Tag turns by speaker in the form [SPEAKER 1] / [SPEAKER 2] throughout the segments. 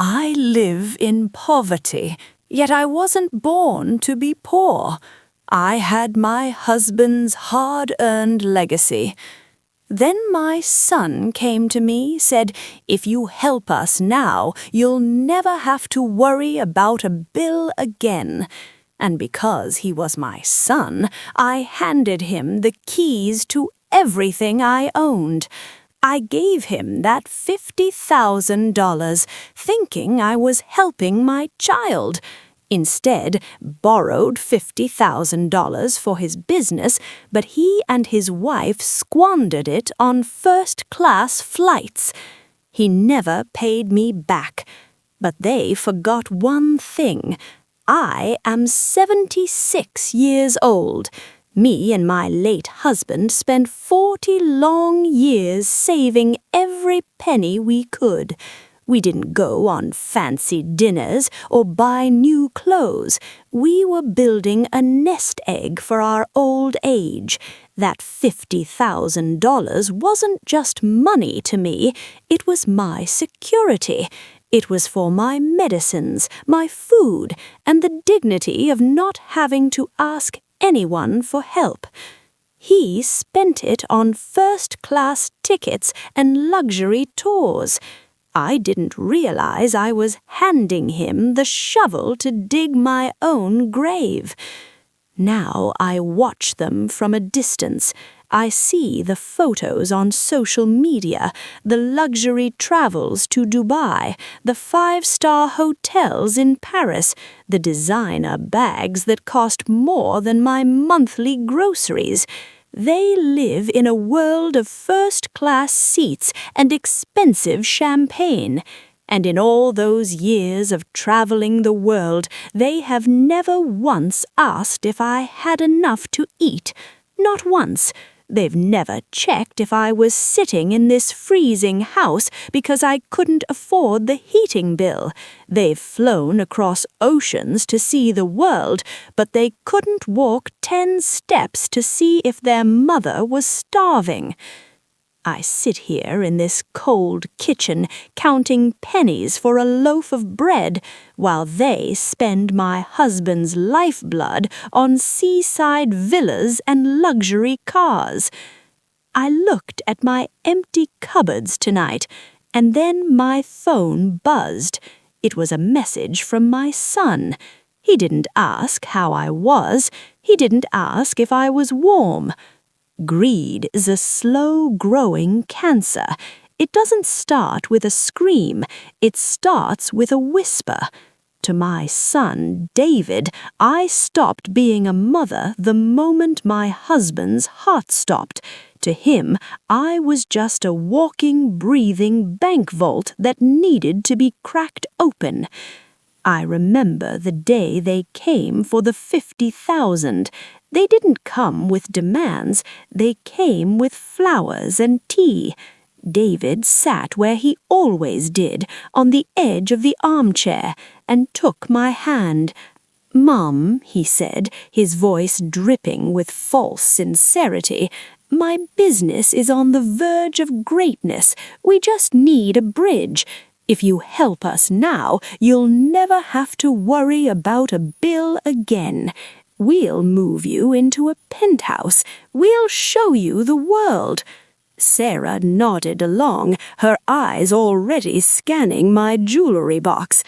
[SPEAKER 1] I live in poverty, yet I wasn't born to be poor. I had my husband's hard-earned legacy. Then my son came to me, said, "If you help us now, you'll never have to worry about a bill again." And because he was my son, I handed him the keys to everything I owned. I gave him that $50,000, thinking I was helping my child. Instead, borrowed $50,000 for his business, but he and his wife squandered it on first-class flights. He never paid me back, but they forgot one thing. I am 76 years old. Me and my late husband spent 40 long years saving every penny we could. We didn't go on fancy dinners or buy new clothes. We were building a nest egg for our old age. That $50,000 wasn't just money to me, it was my security. It was for my medicines, my food, and the dignity of not having to ask anyone for help. He spent it on first-class tickets and luxury tours. I didn't realize I was handing him the shovel to dig my own grave. Now I watch them from a distance. I see the photos on social media, the luxury travels to Dubai, the five-star hotels in Paris, the designer bags that cost more than my monthly groceries. They live in a world of first-class seats and expensive champagne. And in all those years of traveling the world, they have never once asked if I had enough to eat. Not once. They've never checked if I was sitting in this freezing house because I couldn't afford the heating bill. They've flown across oceans to see the world, but they couldn't walk 10 steps to see if their mother was starving. I sit here in this cold kitchen counting pennies for a loaf of bread while they spend my husband's lifeblood on seaside villas and luxury cars. I looked at my empty cupboards tonight, and then my phone buzzed. It was a message from my son. He didn't ask how I was. He didn't ask if I was warm. Greed is a slow-growing cancer. It doesn't start with a scream. It starts with a whisper. To my son, David, I stopped being a mother the moment my husband's heart stopped. To him, I was just a walking, breathing bank vault that needed to be cracked open. I remember the day they came for the $50,000. They didn't come with demands. They came with flowers and tea. David sat where he always did, on the edge of the armchair, and took my hand. "Mum," he said, his voice dripping with false sincerity, "my business is on the verge of greatness. We just need a bridge. If you help us now, you'll never have to worry about a bill again. We'll move you into a penthouse. We'll show you the world." Sarah nodded along, her eyes already scanning my jewelry box.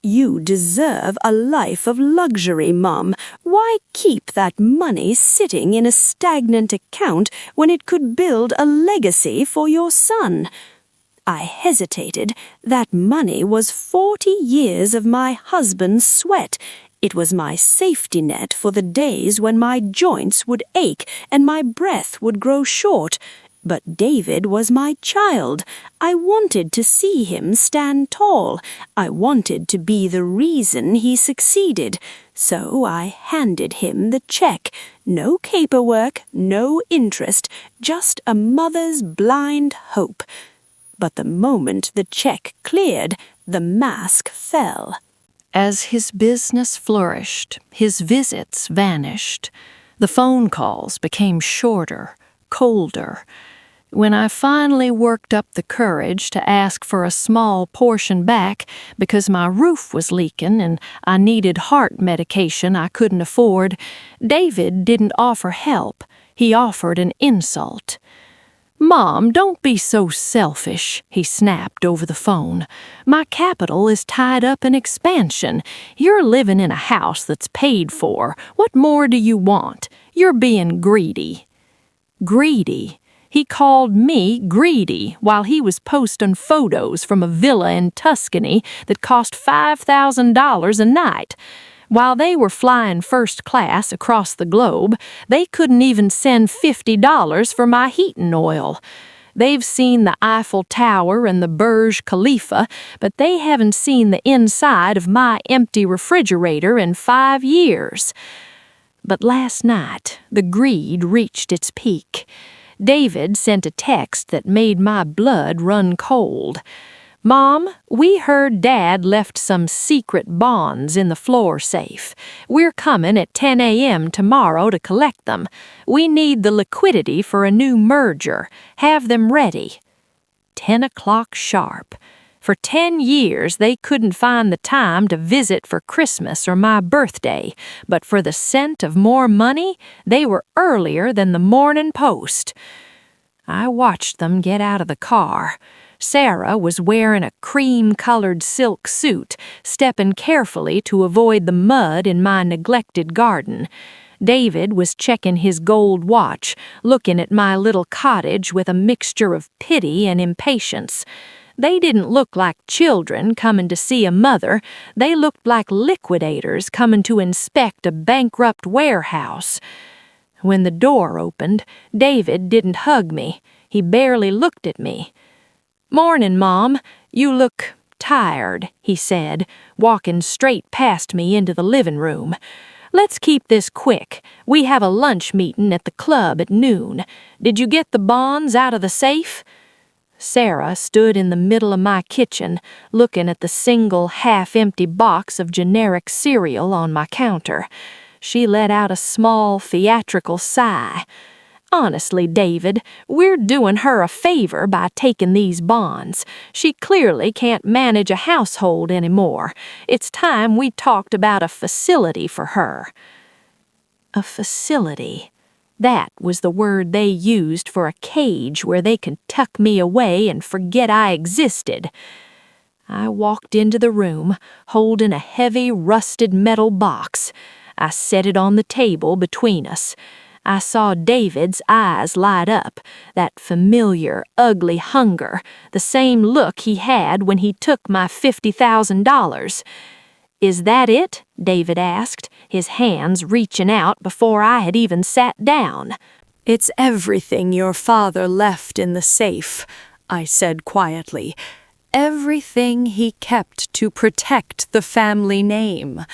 [SPEAKER 1] "You deserve a life of luxury, Mum. Why keep that money sitting in a stagnant account when it could build a legacy for your son?" I hesitated. That money was 40 years of my husband's sweat. It was my safety net for the days when my joints would ache and my breath would grow short. But David was my child. I wanted to see him stand tall. I wanted to be the reason he succeeded. So I handed him the check. No paperwork, no interest, just a mother's blind hope. But the moment the check cleared, the mask fell.
[SPEAKER 2] As his business flourished, his visits vanished. The phone calls became shorter, colder. When I finally worked up the courage to ask for a small portion back because my roof was leaking and I needed heart medication I couldn't afford, David didn't offer help. He offered an insult. "Mom, don't be so selfish," he snapped over the phone. "My capital is tied up in expansion. You're living in a house that's paid for. What more do you want? You're being greedy." Greedy? He called me greedy while he was posting photos from a villa in Tuscany that cost $5,000 a night. While they were flying first class across the globe, they couldn't even send $50 for my heating oil. They've seen the Eiffel Tower and the Burj Khalifa, but they haven't seen the inside of my empty refrigerator in 5 years. But last night, the greed reached its peak. David sent a text that made my blood run cold. "Mom, we heard Dad left some secret bonds in the floor safe. We're coming at 10 a.m. tomorrow to collect them. We need the liquidity for a new merger. Have them ready." 10 o'clock sharp. For 10 years, they couldn't find the time to visit for Christmas or my birthday, but for the scent of more money, they were earlier than the Morning Post. I watched them get out of the car. Sarah was wearing a cream-colored silk suit, stepping carefully to avoid the mud in my neglected garden. David was checking his gold watch, looking at my little cottage with a mixture of pity and impatience. They didn't look like children coming to see a mother. They looked like liquidators coming to inspect a bankrupt warehouse. When the door opened, David didn't hug me. He barely looked at me. "Morning, Mom. You look tired," he said, walking straight past me into the living room. "Let's keep this quick. We have a lunch meeting at the club at noon. Did you get the bonds out of the safe?" Sarah stood in the middle of my kitchen, looking at the single half-empty box of generic cereal on my counter. She let out a small, theatrical sigh. "Honestly, David, we're doing her a favor by taking these bonds. She clearly can't manage a household anymore. It's time we talked about a facility for her." A facility. That was the word they used for a cage where they could tuck me away and forget I existed. I walked into the room, holding a heavy, rusted metal box. I set it on the table between us. I saw David's eyes light up, that familiar, ugly hunger, the same look he had when he took my $50,000. "Is that it?" David asked, his hands reaching out before I had even sat down.
[SPEAKER 1] "It's everything your father left in the safe," I said quietly. "Everything he kept to protect the family name."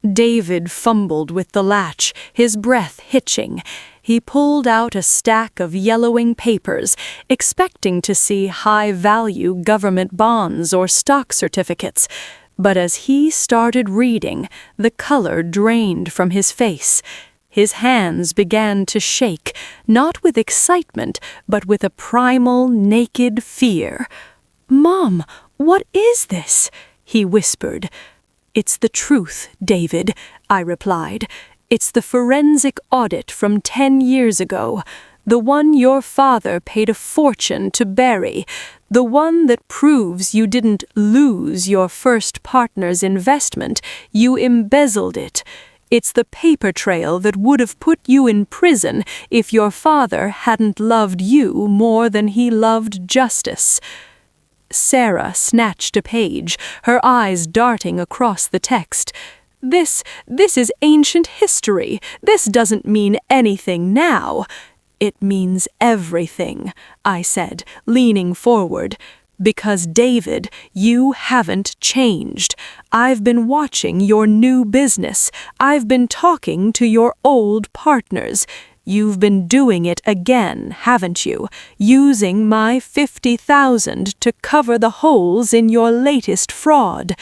[SPEAKER 1] David fumbled with the latch, his breath hitching. He pulled out a stack of yellowing papers, expecting to see high-value government bonds or stock certificates. But as he started reading, the color drained from his face. His hands began to shake, not with excitement, but with a primal, naked fear. "Mom, what is this?" he whispered. "It's the truth, David," I replied. "It's the forensic audit from 10 years ago. The one your father paid a fortune to bury. The one that proves you didn't lose your first partner's investment, you embezzled it. It's the paper trail that would have put you in prison if your father hadn't loved you more than he loved justice." Sarah snatched a page, her eyes darting across the text. This is ancient history. This doesn't mean anything now." "It means everything," I said, leaning forward. "Because, David, you haven't changed. I've been watching your new business. I've been talking to your old partners. You've been doing it again, haven't you? Using my $50,000 to cover the holes in your latest fraud."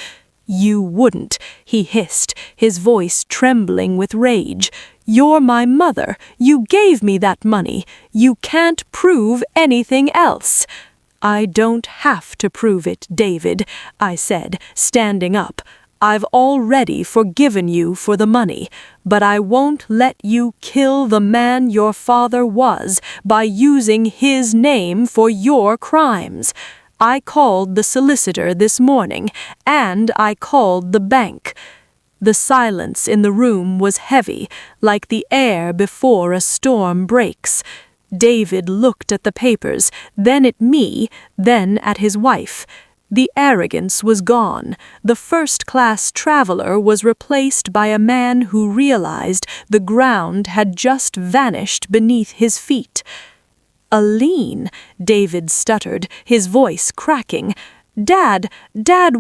[SPEAKER 1] "You wouldn't," he hissed, his voice trembling with rage.
[SPEAKER 2] You're my mother. You gave me that money. You can't prove anything else." "I don't have to prove it, David," I said, standing up. "I've already forgiven you for the money, but I won't let you kill the man your father was by using his name for your crimes. I called the solicitor this morning, and I called the bank." The silence in the room was heavy, like the air before a storm breaks. David looked at the papers, then at me, then at his wife. The arrogance was gone. The first-class traveler was replaced by a man who realized the ground had just vanished beneath his feet. "A lien," David stuttered, his voice cracking. Dad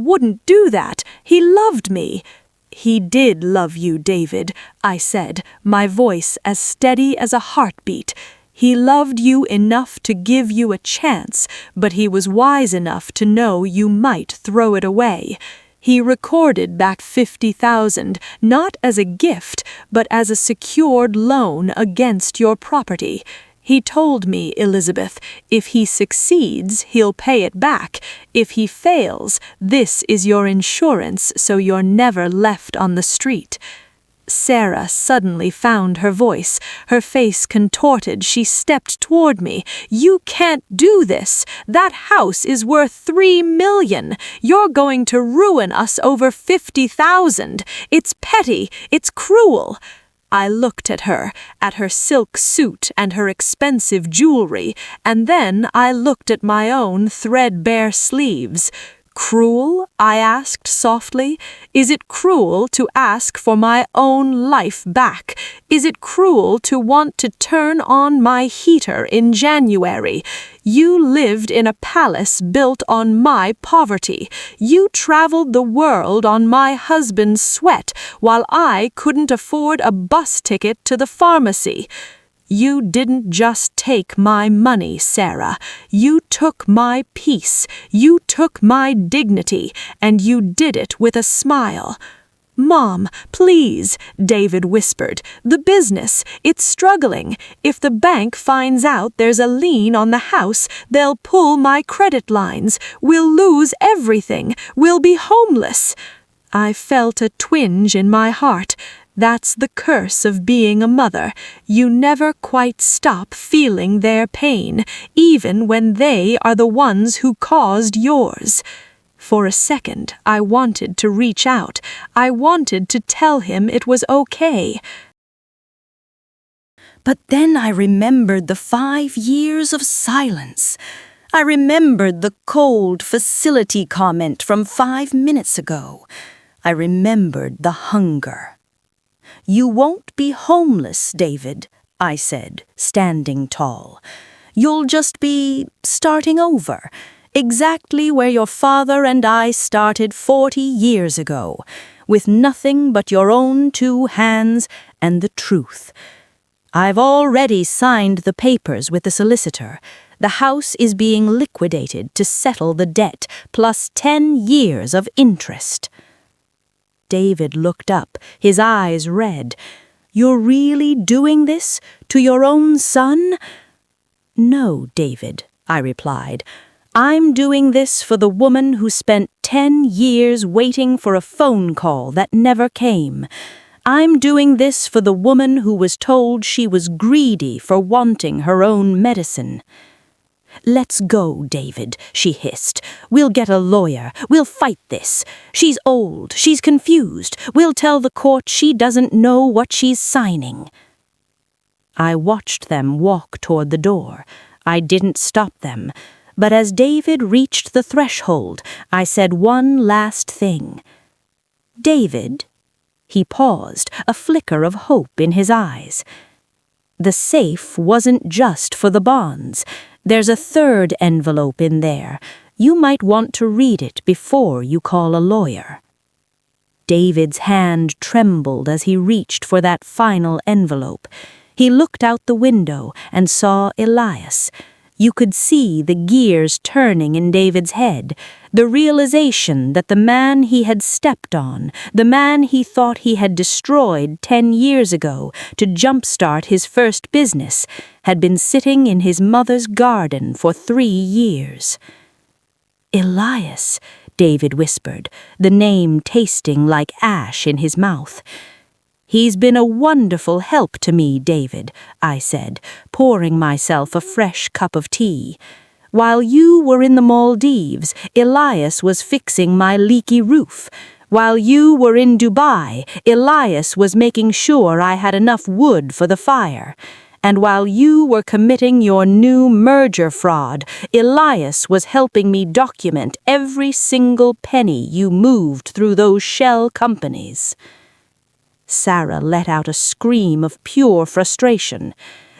[SPEAKER 2] wouldn't do that. He loved me." "He did love you, David," I said, my voice as steady as a heartbeat. "He loved you enough to give you a chance, but he was wise enough to know you might throw it away. He recorded back 50,000, not as a gift, but as a secured loan against your property. He told me, Elizabeth, if he succeeds, he'll pay it back. If he fails, this is your insurance so you're never left on the street." Sarah suddenly found her voice. Her face contorted, she stepped toward me. "You can't do this. That house is worth 3 million. You're going to ruin us over 50,000. It's petty. It's cruel." I looked at her silk suit and her expensive jewelry, and then I looked at my own threadbare sleeves. "Cruel?" I asked softly. "Is it cruel to ask for my own life back? Is it cruel to want to turn on my heater in January? You lived in a palace built on my poverty. You traveled the world on my husband's sweat while I couldn't afford a bus ticket to the pharmacy. You didn't just take my money, Sarah. You took my peace. You took my dignity, and you did it with a smile." "Mom, please," David whispered. "The business, it's struggling. If the bank finds out there's a lien on the house, they'll pull my credit lines. We'll lose everything. We'll be homeless." I felt a twinge in my heart. That's the curse of being a mother. You never quite stop feeling their pain, even when they are the ones who caused yours. For a second, I wanted to reach out. I wanted to tell him it was okay.
[SPEAKER 1] But then I remembered the 5 years of silence. I remembered the cold facility comment from 5 minutes ago. I remembered the hunger. "You won't be homeless, David," I said, standing tall. "You'll just be starting over, exactly where your father and I started 40 years ago, with nothing but your own 2 hands and the truth. I've already signed the papers with the solicitor. The house is being liquidated to settle the debt, plus 10 years of interest." David looked up, his eyes red. "You're really doing this? To your own son?" "No, David," I replied. "I'm doing this for the woman who spent 10 years waiting for a phone call that never came. I'm doing this for the woman who was told she was greedy for wanting her own medicine." "Let's go, David," she hissed. "We'll get a lawyer. We'll fight this. She's old. She's confused. We'll tell the court she doesn't know what she's signing." I watched them walk toward the door. I didn't stop them. But as David reached the threshold, I said one last thing. "David?" He paused, a flicker of hope in his eyes. "The safe wasn't just for the bonds. There's a 3rd envelope in there. You might want to read it before you call a lawyer." David's hand trembled as he reached for that final envelope. He looked out the window and saw Elias.
[SPEAKER 3] You could see the gears turning in David's head, the realization that the man he had stepped on, the man he thought he had destroyed 10 years ago to jumpstart his first business, had been sitting in his mother's garden for 3 years. "Elias," David whispered, the name tasting like ash in his mouth. "He's been a wonderful help to me, David," I said, pouring myself a fresh cup of tea. "While you were in the Maldives, Elias was fixing my leaky roof. While you were in Dubai, Elias was making sure I had enough wood for the fire. And while you were committing your new merger fraud, Elias was helping me document every single penny you moved through those shell companies." Sarah let out a scream of pure frustration.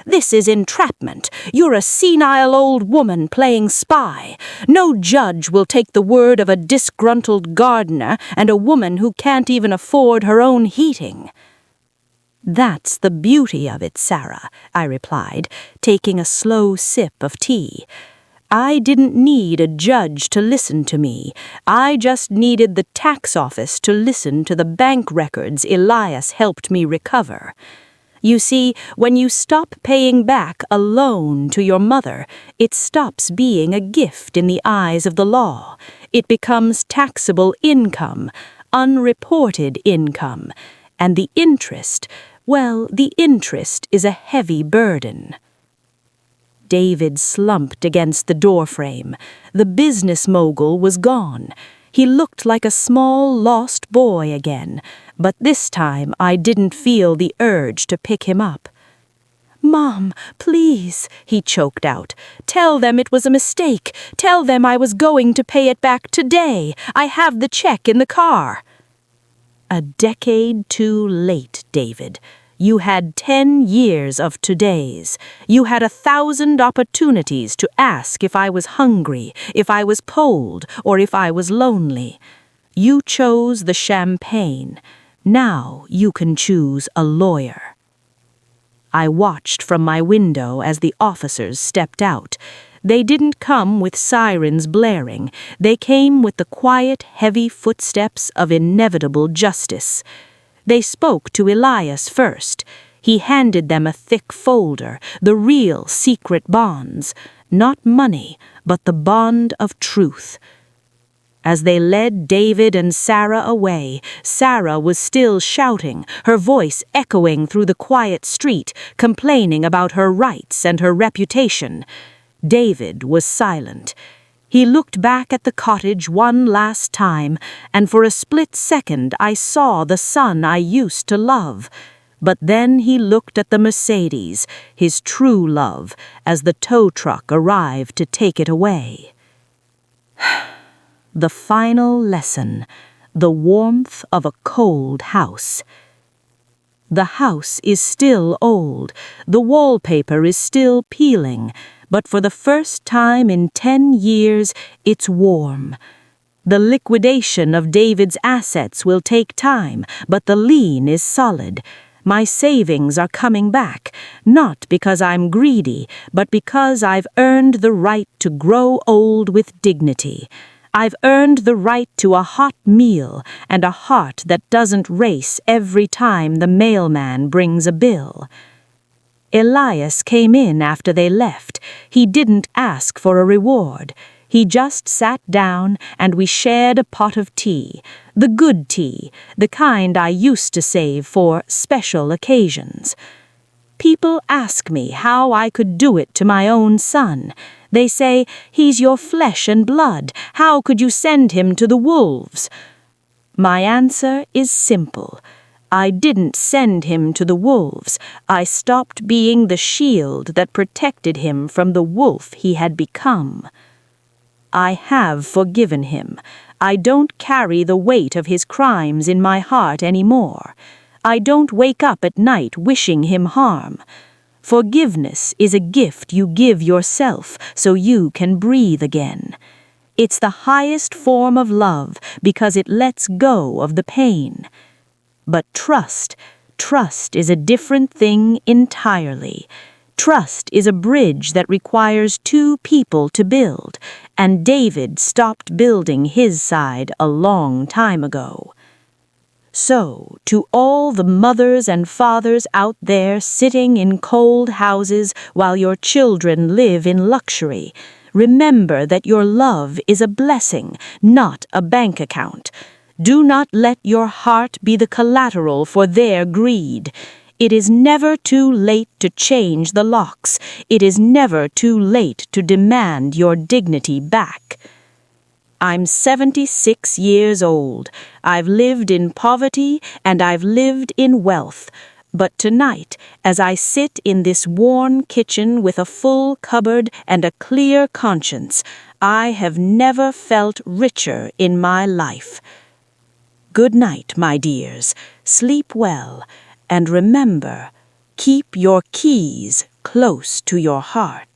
[SPEAKER 3] "This is entrapment. You're a senile old woman playing spy. No judge will take the word of a disgruntled gardener and a woman who can't even afford her own heating." "That's the beauty of it, Sarah," I replied, taking a slow sip of tea. "I didn't need a judge to listen to me. I just needed the tax office to listen to the bank records Elias helped me recover. You see, when you stop paying back a loan to your mother, it stops being a gift in the eyes of the law. It becomes taxable income, unreported income, and the interest, well, the interest is a heavy burden." David slumped against the doorframe. The business mogul was gone. He looked like a small, lost boy again, but this time I didn't feel the urge to pick him up. "Mom, please," he choked out. "Tell them it was a mistake. Tell them I was going to pay it back today. I have the check in the car." "A decade too late, David. You had 10 years of todays. You had 1,000 opportunities to ask if I was hungry, if I was cold, or if I was lonely. You chose the champagne. Now you can choose a lawyer." I watched from my window as the officers stepped out. They didn't come with sirens blaring. They came with the quiet, heavy footsteps of inevitable justice. They spoke to Elias first. He handed them a thick folder, the real secret bonds, not money, but the bond of truth. As they led David and Sarah away, Sarah was still shouting, her voice echoing through the quiet street, complaining about her rights and her reputation. David was silent. He looked back at the cottage one last time, and for a split second I saw the son I used to love. But then he looked at the Mercedes, his true love, as the tow truck arrived to take it away. The final lesson, the warmth of a cold house. The house is still old, the wallpaper is still peeling, but for the first time in 10 years, it's warm. The liquidation of David's assets will take time, but the lien is solid. My savings are coming back, not because I'm greedy, but because I've earned the right to grow old with dignity. I've earned the right to a hot meal and a heart that doesn't race every time the mailman brings a bill. Elias came in after they left. He didn't ask for a reward. He just sat down and we shared a pot of tea, the good tea, the kind I used to save for special occasions. People ask me how I could do it to my own son. They say, "He's your flesh and blood. How could you send him to the wolves?" My answer is simple. I didn't send him to the wolves. I stopped being the shield that protected him from the wolf he had become. I have forgiven him. I don't carry the weight of his crimes in my heart anymore. I don't wake up at night wishing him harm. Forgiveness is a gift you give yourself so you can breathe again. It's the highest form of love because it lets go of the pain. But trust is a different thing entirely. Trust is a bridge that requires two people to build, and David stopped building his side a long time ago. So, to all the mothers and fathers out there sitting in cold houses while your children live in luxury, remember that your love is a blessing, not a bank account. Do not let your heart be the collateral for their greed. It is never too late to change the locks. It is never too late to demand your dignity back. I'm 76 years old. I've lived in poverty and I've lived in wealth. But tonight, as I sit in this worn kitchen with a full cupboard and a clear conscience, I have never felt richer in my life. Good night, my dears. Sleep well. And remember, keep your keys close to your heart.